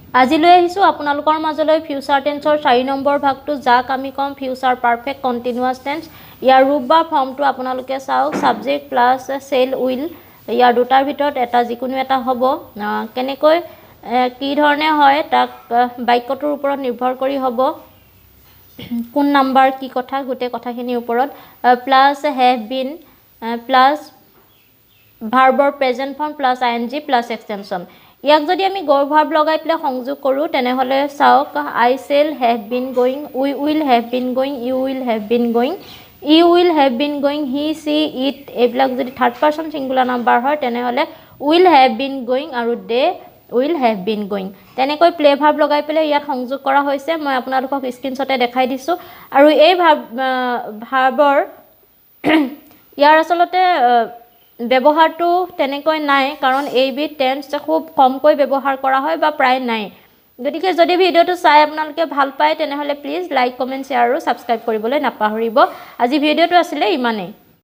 আজিলৈ আহিছোঁ আপোনালোকৰ মাজলৈ ফিউচাৰ টেন্সৰ 4 নম্বৰ ভাগটো যাক আমি কম ফিউচাৰ পাৰফেক্ট কণ্টিনিউৱাছ টেন্স ইয়াৰ ৰূপ বা ফৰ্মটো আপোনালোকে চাওক সাবজেক্ট প্লাস সেল উইল ইয়াৰ দুটাৰ ভিতৰত এটা যিকোনো এটা হ'ব কেনেকৈ কি ধৰণে হয় তাক বাক্যটোৰ ওপৰত নিৰ্ভৰ কৰি হ'ব কোন নাম্বাৰ কি কথা গোটেই কথাখিনিৰ ওপৰত প্লাস হ্যাভ বিন প্লাস ভাৰ্বৰ present form plus ING plus extension ইয়াক যদি আমি গো ভাৰ্ব লগাই পেলাই সংযোগ কৰোঁ তেনেহলে চাওক I shall have been going we will have been going you will have been going you will have been going he she it এইবিলাক যদি থাৰ্ড পাৰ্সন সিঙ্গুলাৰ নাম্বাৰ হয় তেনেহলে উইল হ্যাভ বিন গোইং আৰু they will have been going তেনেকৈ play verb লগাই পেলাই ইয়াত সংযোগ কৰা হৈছে মই আপোনালোকক স্ক্ৰিনশ্বটে দেখাই দিছোঁ আৰু এই ভাৰ্বৰ ইয়াৰ আচলতে ব্যৱহাৰটো তেনেকৈ নাই কাৰণ এইবিধ টেন্স খুব কমকৈ ব্যৱহাৰ কৰা হয় বা প্ৰায় নাই গতিকে যদি ভিডিওটো চাই আপোনালোকে ভাল পায় তেনেহলে প্লিজ লাইক কমেন্ট শ্বেয়াৰ আৰু সাবস্ক্ৰাইব কৰিবলৈ নাপাহৰিব আজি ভিডিওটো আছিলে ইমানেই